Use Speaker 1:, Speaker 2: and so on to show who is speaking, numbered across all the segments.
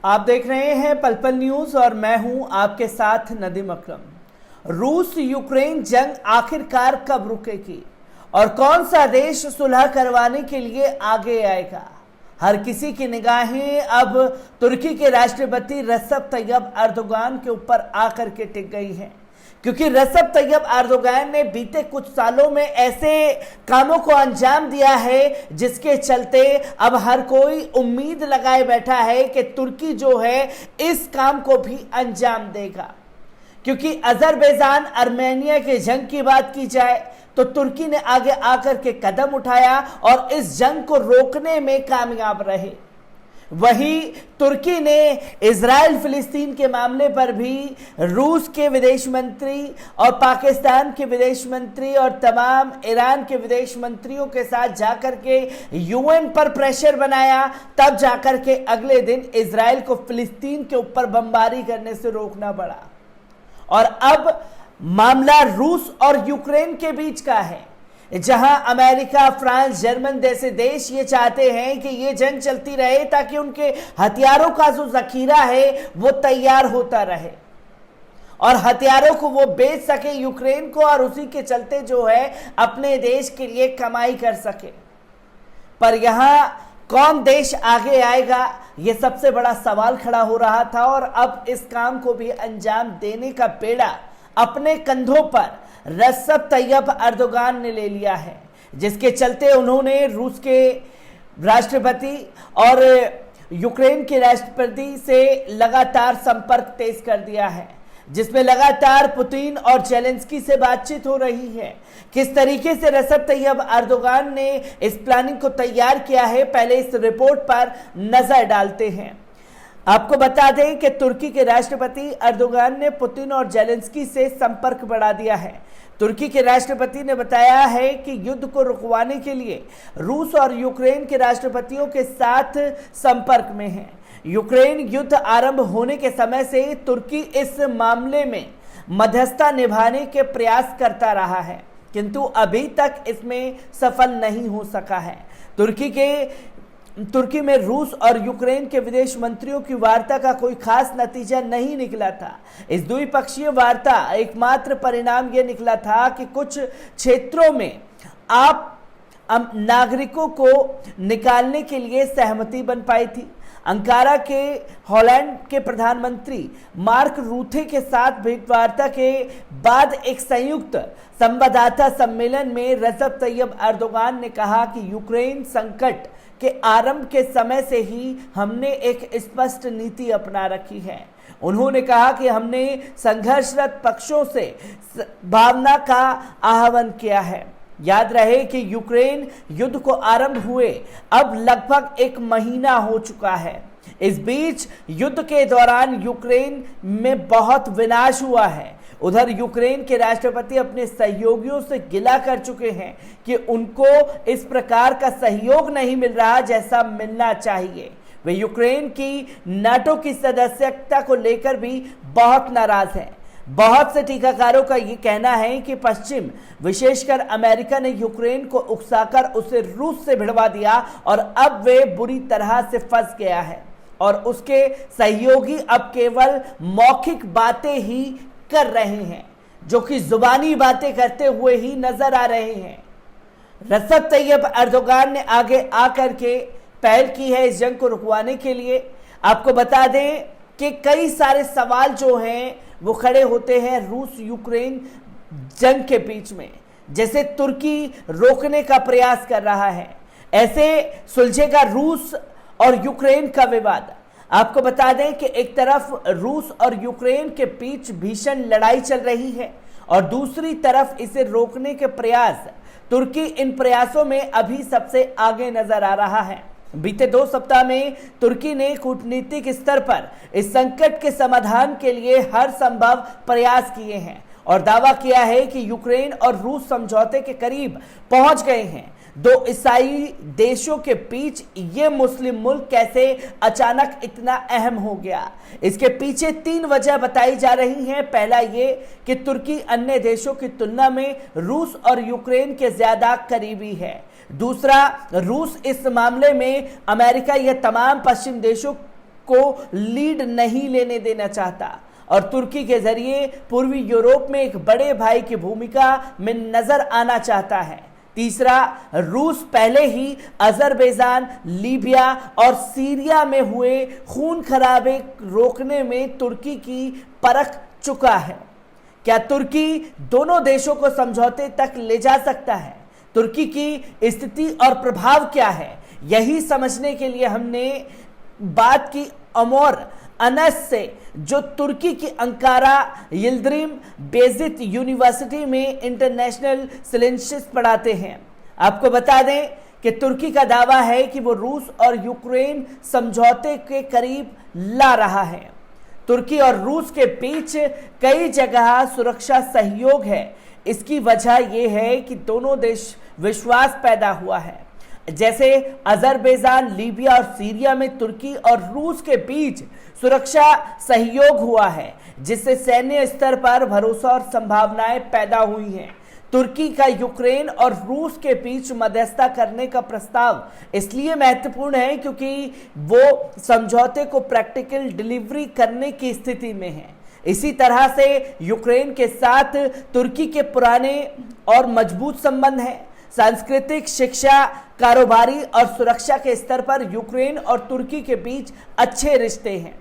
Speaker 1: आप देख रहे हैं पल पल न्यूज और मैं हूं आपके साथ नदीम अकरम। रूस यूक्रेन जंग आखिरकार कब रुकेगी और कौन सा देश सुलह करवाने के लिए आगे आएगा? हर किसी की निगाहें अब तुर्की के राष्ट्रपति रजब तैयब अर्दोगान के ऊपर आकर के टिक गई हैं, क्योंकि रजब तैयब अर्दोगान ने बीते कुछ सालों में ऐसे कामों को अंजाम दिया है जिसके चलते अब हर कोई उम्मीद लगाए बैठा है कि तुर्की जो है इस काम को भी अंजाम देगा। क्योंकि अजरबैजान आर्मेनिया के जंग की बात की जाए तो तुर्की ने आगे आकर के कदम उठाया और इस जंग को रोकने में कामयाब रहे। वहीं तुर्की ने इजराइल फिलिस्तीन के मामले पर भी रूस के विदेश मंत्री और पाकिस्तान के विदेश मंत्री और तमाम ईरान के विदेश मंत्रियों के साथ जाकर के यूएन पर प्रेशर बनाया, तब जाकर के अगले दिन इजराइल को फिलिस्तीन के ऊपर बमबारी करने से रोकना पड़ा। और अब मामला रूस और यूक्रेन के बीच का है, जहां अमेरिका, फ्रांस, जर्मन जैसे देश ये चाहते हैं कि ये जंग चलती रहे ताकि उनके हथियारों का जो जखीरा है वो तैयार होता रहे और हथियारों को वो बेच सके यूक्रेन को और उसी के चलते जो है अपने देश के लिए कमाई कर सके। पर यहां कौन देश आगे आएगा, ये सबसे बड़ा सवाल खड़ा हो रहा था और अब इस काम को भी अंजाम देने का बेड़ा अपने कंधों पर रजब तैयब अर्दोगान ने ले लिया है, जिसके चलते उन्होंने रूस के राष्ट्रपति और यूक्रेन के राष्ट्रपति से लगातार संपर्क तेज कर दिया है, जिसमें लगातार पुतिन और जेलेंस्की से बातचीत हो रही है। किस तरीके से रजब तैयब अर्दोगान ने इस प्लानिंग को तैयार किया है, पहले इस रिपोर्ट पर नजर डालते हैं। आपको बता दें कि तुर्की के राष्ट्रपति अर्दोगान ने पुतिन और जेलेंस्की से संपर्क बढ़ा दिया है। तुर्की के राष्ट्रपति ने बताया है कि युद्ध को रुकवाने के लिए रूस और यूक्रेन के राष्ट्रपतियों के साथ संपर्क में है। यूक्रेन युद्ध आरंभ होने के समय से तुर्की इस मामले में मध्यस्थता निभाने के प्रयास करता रहा है, किंतु अभी तक इसमें सफल नहीं हो सका है। तुर्की में रूस और यूक्रेन के विदेश मंत्रियों की वार्ता का कोई खास नतीजा नहीं निकला था। इस द्विपक्षीय वार्ता एकमात्र परिणाम यह निकला था कि कुछ क्षेत्रों में नागरिकों को निकालने के लिए सहमति बन पाई थी। अंकारा के हॉलैंड के प्रधानमंत्री मार्क रूथे के साथ भेंटवार्ता के बाद एक संयुक्त संवाददाता सम्मेलन में रजब तैयब अर्दोगान ने कहा कि यूक्रेन संकट के आरंभ के समय से ही हमने एक स्पष्ट नीति अपना रखी है। उन्होंने कहा कि हमने संघर्षरत पक्षों से भावना का आह्वान किया है। याद रहे कि यूक्रेन युद्ध को आरंभ हुए अब लगभग 1 महीना हो चुका है। इस बीच युद्ध के दौरान यूक्रेन में बहुत विनाश हुआ है। उधर यूक्रेन के राष्ट्रपति अपने सहयोगियों से गिला कर चुके हैं कि उनको इस प्रकार का सहयोग नहीं मिल रहा जैसा मिलना चाहिए। वे यूक्रेन की नाटो की सदस्यता को लेकर भी बहुत नाराज हैं। बहुत से टीकाकारों का ये कहना है कि पश्चिम, विशेषकर अमेरिका ने यूक्रेन को उकसाकर उसे रूस से भिड़वा दिया और अब वे बुरी तरह से फंस गया है और उसके सहयोगी अब केवल मौखिक बातें ही कर रहे हैं, जो कि जुबानी बातें करते हुए ही नजर आ रहे हैं। रजब तैयब अर्दोगान ने आगे आकर के पहल की है इस जंग को रुकवाने के लिए। आपको बता दें कि कई सारे सवाल जो हैं वो खड़े होते हैं रूस यूक्रेन जंग के बीच में। जैसे तुर्की रोकने का प्रयास कर रहा है, ऐसे सुलझेगा रूस और यूक्रेन का विवाद। आपको बता दें कि एक तरफ रूस और यूक्रेन के बीच भीषण लड़ाई चल रही है और दूसरी तरफ इसे रोकने के प्रयास, तुर्की इन प्रयासों में अभी सबसे आगे नजर आ रहा है। बीते 2 सप्ताह में तुर्की ने कूटनीतिक स्तर पर इस संकट के समाधान के लिए हर संभव प्रयास किए हैं और दावा किया है कि यूक्रेन और रूस समझौते के करीब पहुंच गए हैं। 2 ईसाई देशों के बीच ये मुस्लिम मुल्क कैसे अचानक इतना अहम हो गया, इसके पीछे 3 वजह बताई जा रही हैं। पहला ये कि तुर्की अन्य देशों की तुलना में रूस और यूक्रेन के ज्यादा करीबी है। दूसरा, रूस इस मामले में अमेरिका या तमाम पश्चिम देशों को लीड नहीं लेने देना चाहता और तुर्की के जरिए पूर्वी यूरोप में एक बड़े भाई की भूमिका में नजर आना चाहता है। तीसरा, रूस पहले ही अजरबैजान, लीबिया और सीरिया में हुए खून खराबे रोकने में तुर्की की परख चुका है। क्या तुर्की दोनों देशों को समझौते तक ले जा सकता है? तुर्की की स्थिति और प्रभाव क्या है, यही समझने के लिए हमने बात की अमर अनस से, जो तुर्की की अंकारा यिल्दिरिम बेयजिद यूनिवर्सिटी में इंटरनेशनल रिलेशंस पढ़ाते हैं। आपको बता दें कि तुर्की का दावा है कि वो रूस और यूक्रेन समझौते के करीब ला रहा है। तुर्की और रूस के बीच कई जगह सुरक्षा सहयोग है। इसकी वजह यह है कि दोनों देश विश्वास पैदा हुआ है। जैसे अजरबैजान, लीबिया और सीरिया में तुर्की और रूस के बीच सुरक्षा सहयोग हुआ है, जिससे सैन्य स्तर पर भरोसा और संभावनाएं पैदा हुई हैं। तुर्की का यूक्रेन और रूस के बीच मध्यस्थता करने का प्रस्ताव इसलिए महत्वपूर्ण है क्योंकि वो समझौते को प्रैक्टिकल डिलीवरी करने की स्थिति में है। इसी तरह से यूक्रेन के साथ तुर्की के पुराने और मजबूत संबंध हैं। सांस्कृतिक, शिक्षा, कारोबारी और सुरक्षा के स्तर पर यूक्रेन और तुर्की के बीच अच्छे रिश्ते हैं।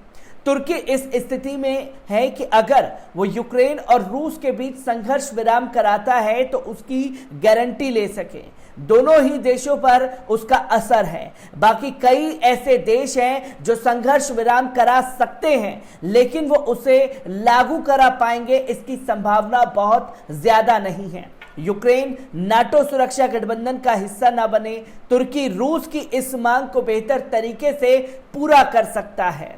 Speaker 1: तुर्की इस स्थिति में है कि अगर वो यूक्रेन और रूस के बीच संघर्ष विराम कराता है तो उसकी गारंटी ले सके। दोनों ही देशों पर उसका असर है। बाकी कई ऐसे देश हैं जो संघर्ष विराम करा सकते हैं, लेकिन वो उसे लागू करा पाएंगे, इसकी संभावना बहुत ज्यादा नहीं है। यूक्रेन नाटो सुरक्षा गठबंधन का हिस्सा न बने, तुर्की रूस की इस मांग को बेहतर तरीके से पूरा कर सकता है।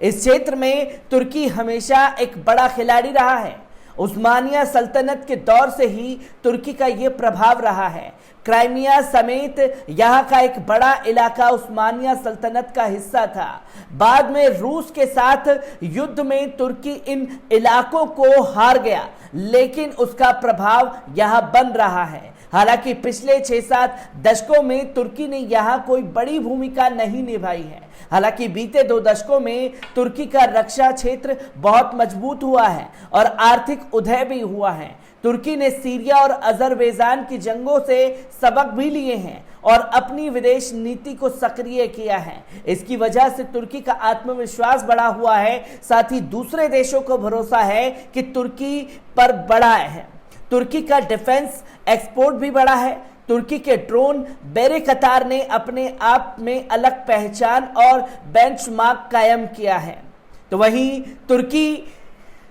Speaker 1: इस क्षेत्र में तुर्की हमेशा एक बड़ा खिलाड़ी रहा है। उस्मानिया सल्तनत के दौर से ही तुर्की का ये प्रभाव रहा है। क्राइमिया समेत यहाँ का एक बड़ा इलाका उस्मानिया सल्तनत का हिस्सा था। बाद में रूस के साथ युद्ध में तुर्की इन इलाकों को हार गया, लेकिन उसका प्रभाव यहाँ बन रहा है। हालांकि पिछले 6-7 दशकों में तुर्की ने यहाँ कोई बड़ी भूमिका नहीं निभाई है। हालांकि बीते 2 दशकों में तुर्की का रक्षा क्षेत्र बहुत मजबूत हुआ है और आर्थिक उदय भी हुआ है। तुर्की ने सीरिया और अजरबैजान की जंगों से सबक भी लिए हैं और अपनी विदेश नीति को सक्रिय किया है। इसकी वजह से तुर्की का आत्मविश्वास बढ़ा हुआ है। साथ ही दूसरे देशों को भरोसा है कि तुर्की पर बढ़ा है। तुर्की का डिफेंस एक्सपोर्ट भी बढ़ा है। तुर्की के ड्रोन बेरेकतार ने अपने आप में अलग पहचान और बेंचमार्क कायम किया है। तो वहीं तुर्की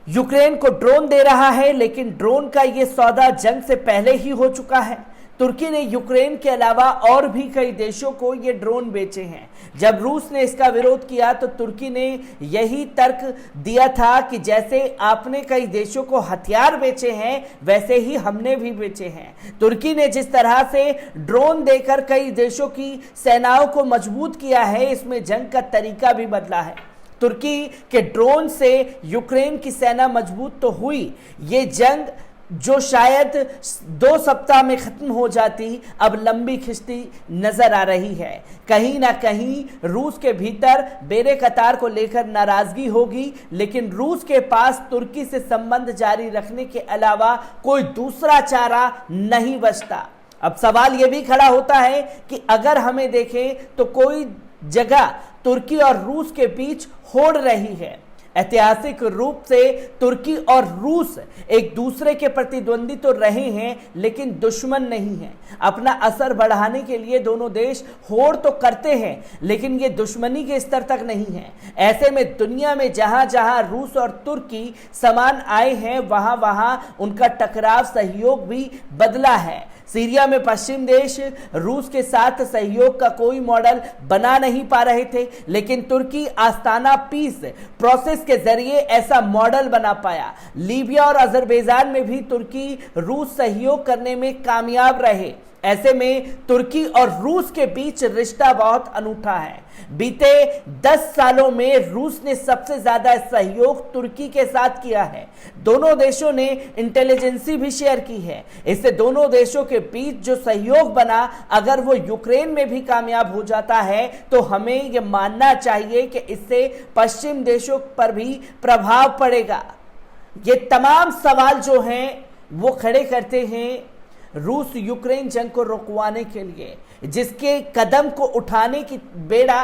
Speaker 1: यूक्रेन को ड्रोन दे रहा है, लेकिन ड्रोन का यह सौदा जंग से पहले ही हो चुका है। तुर्की ने यूक्रेन के अलावा और भी कई देशों को ये ड्रोन बेचे हैं। जब रूस ने इसका विरोध किया तो तुर्की ने यही तर्क दिया था कि जैसे आपने कई देशों को हथियार बेचे हैं, वैसे ही हमने भी बेचे हैं। तुर्की ने जिस तरह से ड्रोन देकर कई देशों की सेनाओं को मजबूत किया है, इसमें जंग का तरीका भी बदला है। तुर्की के ड्रोन से यूक्रेन की सेना मजबूत तो हुई, ये जंग जो शायद 2 सप्ताह में खत्म हो जाती, अब लंबी खिंचती नजर आ रही है। कहीं ना कहीं रूस के भीतर बेरेकतार को लेकर नाराजगी होगी, लेकिन रूस के पास तुर्की से संबंध जारी रखने के अलावा कोई दूसरा चारा नहीं बचता। अब सवाल यह भी खड़ा होता है कि अगर हमें देखें तो कोई जगह तुर्की और रूस के बीच होड़ रही है। ऐतिहासिक रूप से तुर्की और रूस एक दूसरे के प्रतिद्वंदी तो रहे हैं, लेकिन दुश्मन नहीं हैं। अपना असर बढ़ाने के लिए दोनों देश होड़ तो करते हैं, लेकिन ये दुश्मनी के स्तर तक नहीं है। ऐसे में दुनिया में जहां जहां रूस और तुर्की समान आए हैं, वहां वहां उनका टकराव सहयोग भी बदला है। सीरिया में पश्चिम देश रूस के साथ सहयोग का कोई मॉडल बना नहीं पा रहे थे, लेकिन तुर्की आस्ताना पीस प्रोसेस के जरिए ऐसा मॉडल बना पाया। लीबिया और अजरबैजान में भी तुर्की रूस सहयोग करने में कामयाब रहे। ऐसे में तुर्की और रूस के बीच रिश्ता बहुत अनूठा है। बीते 10 सालों में रूस ने सबसे ज्यादा सहयोग तुर्की के साथ किया है। दोनों देशों ने इंटेलिजेंसी भी शेयर की है। इससे दोनों देशों के बीच जो सहयोग बना, अगर वो यूक्रेन में भी कामयाब हो जाता है तो हमें यह मानना चाहिए कि इससे पश्चिम देशों पर भी प्रभाव पड़ेगा। ये तमाम सवाल जो हैं वो खड़े करते हैं रूस यूक्रेन जंग को रुकवाने के लिए, जिसके कदम को उठाने की बेड़ा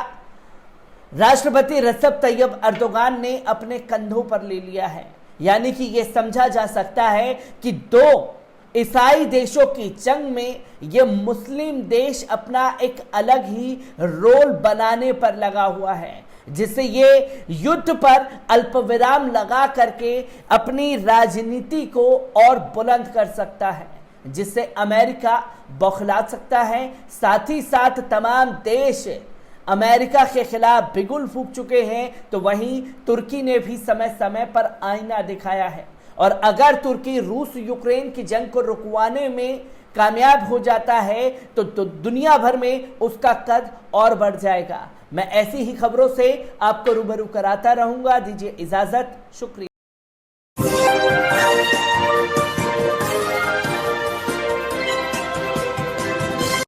Speaker 1: राष्ट्रपति रजब तैयब अर्दोगान ने अपने कंधों पर ले लिया है। यानी कि यह समझा जा सकता है कि दो ईसाई देशों की जंग में यह मुस्लिम देश अपना एक अलग ही रोल बनाने पर लगा हुआ है, जिससे ये युद्ध पर अल्पविराम लगा करके अपनी राजनीति को और बुलंद कर सकता है, जिससे अमेरिका बौखला सकता है। साथ ही साथ तमाम देश अमेरिका के खिलाफ बिगुल फूंक चुके हैं, तो वहीं तुर्की ने भी समय समय पर आईना दिखाया है। और अगर तुर्की रूस यूक्रेन की जंग को रुकवाने में कामयाब हो जाता है तो दुनिया भर में उसका कद और बढ़ जाएगा। मैं ऐसी ही खबरों से आपको रूबरू कराता रहूंगा। दीजिए इजाजत, शुक्रिया।